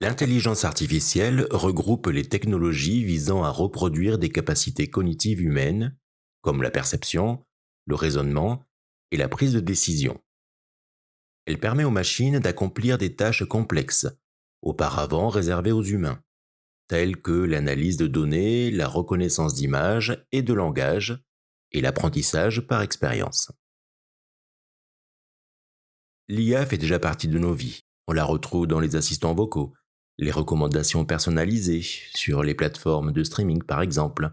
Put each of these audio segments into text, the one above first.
L'intelligence artificielle regroupe les technologies visant à reproduire des capacités cognitives humaines, comme la perception, le raisonnement et la prise de décision. Elle permet aux machines d'accomplir des tâches complexes, auparavant réservées aux humains, telles que l'analyse de données, la reconnaissance d'images et de langage, et l'apprentissage par expérience. L'IA fait déjà partie de nos vies. On la retrouve dans les assistants vocaux, les recommandations personnalisées sur les plateformes de streaming par exemple,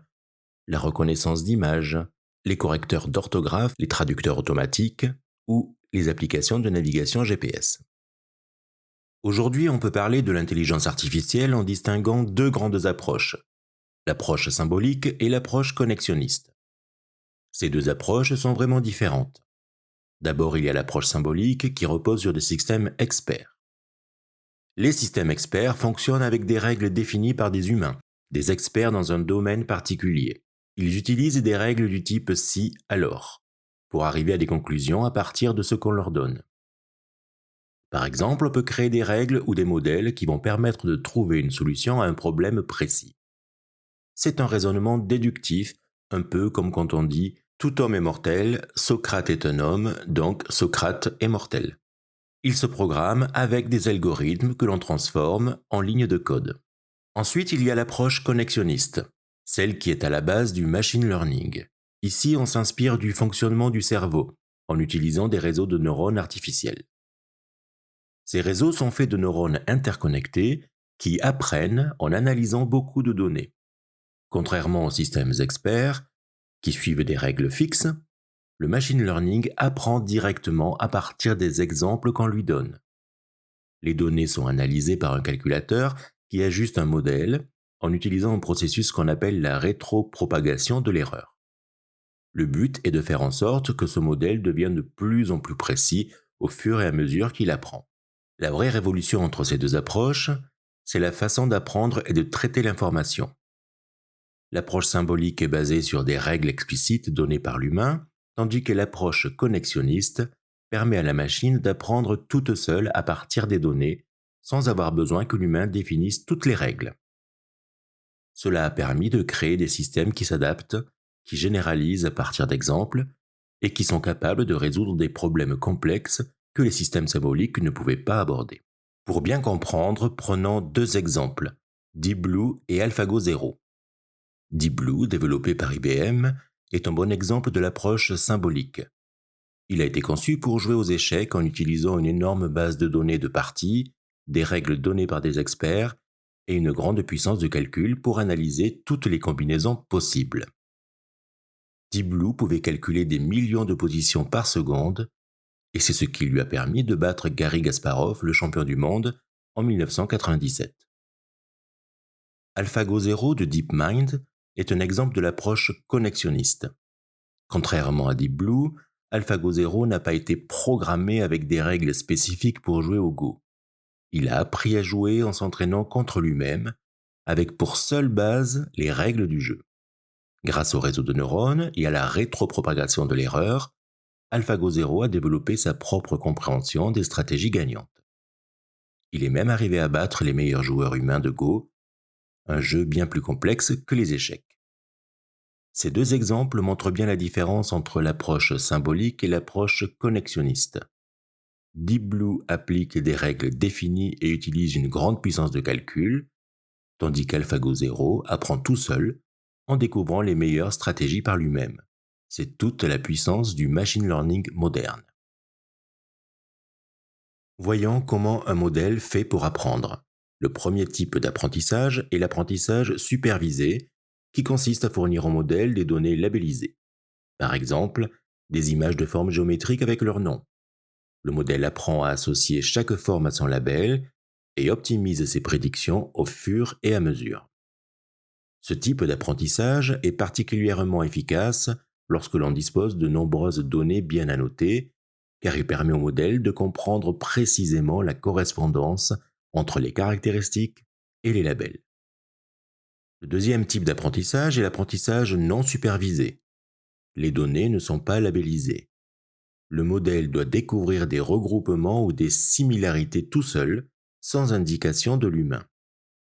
la reconnaissance d'images, les correcteurs d'orthographe, les traducteurs automatiques ou les applications de navigation GPS. Aujourd'hui, on peut parler de l'intelligence artificielle en distinguant deux grandes approches, l'approche symbolique et l'approche connexionniste. Ces deux approches sont vraiment différentes. D'abord, il y a l'approche symbolique qui repose sur des systèmes experts. Les systèmes experts fonctionnent avec des règles définies par des humains, des experts dans un domaine particulier. Ils utilisent des règles du type si, alors, pour arriver à des conclusions à partir de ce qu'on leur donne. Par exemple, on peut créer des règles ou des modèles qui vont permettre de trouver une solution à un problème précis. C'est un raisonnement déductif, un peu comme quand on dit tout homme est mortel, Socrate est un homme, donc Socrate est mortel. Il se programme avec des algorithmes que l'on transforme en lignes de code. Ensuite, il y a l'approche connexionniste, celle qui est à la base du machine learning. Ici, on s'inspire du fonctionnement du cerveau, en utilisant des réseaux de neurones artificiels. Ces réseaux sont faits de neurones interconnectés qui apprennent en analysant beaucoup de données. Contrairement aux systèmes experts, qui suivent des règles fixes, le machine learning apprend directement à partir des exemples qu'on lui donne. Les données sont analysées par un calculateur qui ajuste un modèle en utilisant un processus qu'on appelle la rétropropagation de l'erreur. Le but est de faire en sorte que ce modèle devienne de plus en plus précis au fur et à mesure qu'il apprend. La vraie révolution entre ces deux approches, c'est la façon d'apprendre et de traiter l'information. L'approche symbolique est basée sur des règles explicites données par l'humain, tandis que l'approche connexionniste permet à la machine d'apprendre toute seule à partir des données, sans avoir besoin que l'humain définisse toutes les règles. Cela a permis de créer des systèmes qui s'adaptent, qui généralisent à partir d'exemples, et qui sont capables de résoudre des problèmes complexes que les systèmes symboliques ne pouvaient pas aborder. Pour bien comprendre, prenons deux exemples, Deep Blue et AlphaGo Zero. Deep Blue, développé par IBM, est un bon exemple de l'approche symbolique. Il a été conçu pour jouer aux échecs en utilisant une énorme base de données de parties, des règles données par des experts et une grande puissance de calcul pour analyser toutes les combinaisons possibles. Deep Blue pouvait calculer des millions de positions par seconde et c'est ce qui lui a permis de battre Garry Kasparov, le champion du monde, en 1997. AlphaGo Zero de DeepMind est un exemple de l'approche connexionniste. Contrairement à Deep Blue, AlphaGo Zero n'a pas été programmé avec des règles spécifiques pour jouer au Go. Il a appris à jouer en s'entraînant contre lui-même, avec pour seule base les règles du jeu. Grâce au réseau de neurones et à la rétropropagation de l'erreur, AlphaGo Zero a développé sa propre compréhension des stratégies gagnantes. Il est même arrivé à battre les meilleurs joueurs humains de Go, un jeu bien plus complexe que les échecs. Ces deux exemples montrent bien la différence entre l'approche symbolique et l'approche connexionniste. Deep Blue applique des règles définies et utilise une grande puissance de calcul, tandis qu'AlphaGo Zero apprend tout seul en découvrant les meilleures stratégies par lui-même. C'est toute la puissance du machine learning moderne. Voyons comment un modèle fait pour apprendre. Le premier type d'apprentissage est l'apprentissage supervisé, qui consiste à fournir au modèle des données labellisées. Par exemple, des images de formes géométriques avec leur nom. Le modèle apprend à associer chaque forme à son label et optimise ses prédictions au fur et à mesure. Ce type d'apprentissage est particulièrement efficace lorsque l'on dispose de nombreuses données bien annotées, car il permet au modèle de comprendre précisément la correspondance entre les caractéristiques et les labels. Le deuxième type d'apprentissage est l'apprentissage non supervisé. Les données ne sont pas labellisées. Le modèle doit découvrir des regroupements ou des similarités tout seul sans indication de l'humain.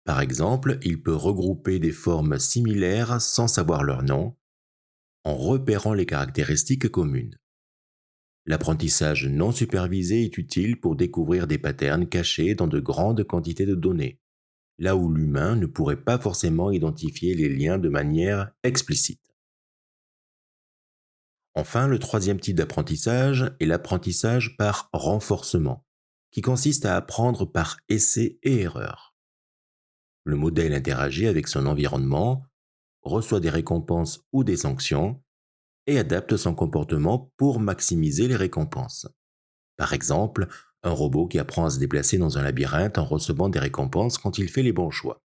Par exemple, il peut regrouper des formes similaires sans savoir leur nom, en repérant les caractéristiques communes. L'apprentissage non supervisé est utile pour découvrir des patterns cachés dans de grandes quantités de données, là où l'humain ne pourrait pas forcément identifier les liens de manière explicite. Enfin, le troisième type d'apprentissage est l'apprentissage par renforcement, qui consiste à apprendre par essai et erreur. Le modèle interagit avec son environnement, reçoit des récompenses ou des sanctions, et adapte son comportement pour maximiser les récompenses. Par exemple, un robot qui apprend à se déplacer dans un labyrinthe en recevant des récompenses quand il fait les bons choix.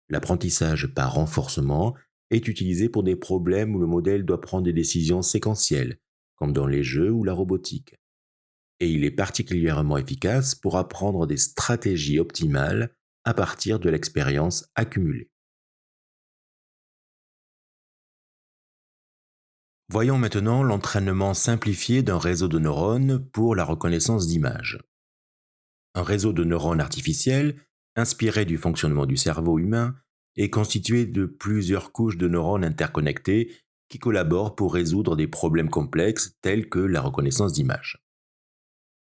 L'apprentissage par renforcement est utilisé pour des problèmes où le modèle doit prendre des décisions séquentielles, comme dans les jeux ou la robotique. Et il est particulièrement efficace pour apprendre des stratégies optimales à partir de l'expérience accumulée. Voyons maintenant l'entraînement simplifié d'un réseau de neurones pour la reconnaissance d'images. Un réseau de neurones artificiels, inspiré du fonctionnement du cerveau humain, est constitué de plusieurs couches de neurones interconnectés qui collaborent pour résoudre des problèmes complexes tels que la reconnaissance d'images.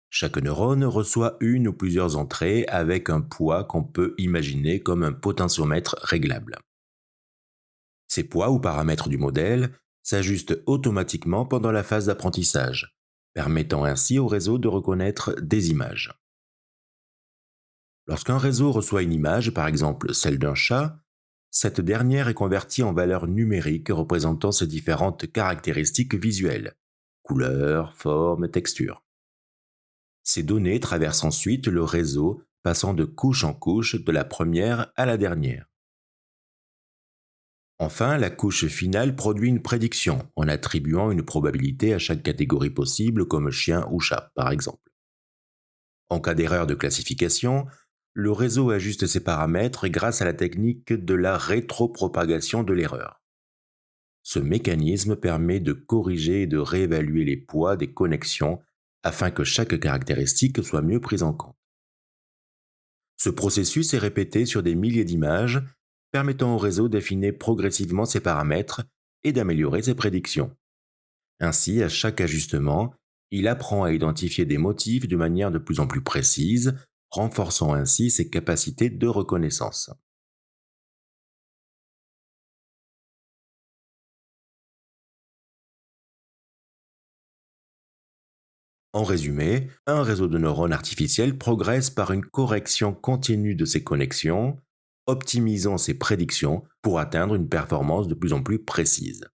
Chaque neurone reçoit une ou plusieurs entrées avec un poids qu'on peut imaginer comme un potentiomètre réglable. Ces poids ou paramètres du modèle s'ajustent automatiquement pendant la phase d'apprentissage, permettant ainsi au réseau de reconnaître des images. Lorsqu'un réseau reçoit une image, par exemple celle d'un chat, cette dernière est convertie en valeurs numériques représentant ses différentes caractéristiques visuelles, couleurs, formes, textures. Ces données traversent ensuite le réseau, passant de couche en couche de la première à la dernière. Enfin, la couche finale produit une prédiction en attribuant une probabilité à chaque catégorie possible comme chien ou chat, par exemple. En cas d'erreur de classification, le réseau ajuste ses paramètres grâce à la technique de la rétropropagation de l'erreur. Ce mécanisme permet de corriger et de réévaluer les poids des connexions afin que chaque caractéristique soit mieux prise en compte. Ce processus est répété sur des milliers d'images, permettant au réseau d'affiner progressivement ses paramètres et d'améliorer ses prédictions. Ainsi, à chaque ajustement, il apprend à identifier des motifs de manière de plus en plus précise, renforçant ainsi ses capacités de reconnaissance. En résumé, un réseau de neurones artificiels progresse par une correction continue de ses connexions, optimisant ses prédictions pour atteindre une performance de plus en plus précise.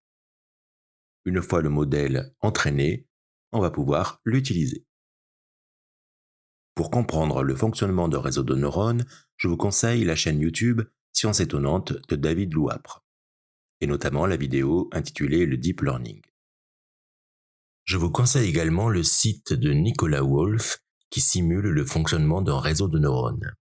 Une fois le modèle entraîné, on va pouvoir l'utiliser. Pour comprendre le fonctionnement d'un réseau de neurones, je vous conseille la chaîne YouTube Science étonnante de David Louapre, et notamment la vidéo intitulée Le Deep Learning. Je vous conseille également le site de Nicolas Wolf qui simule le fonctionnement d'un réseau de neurones.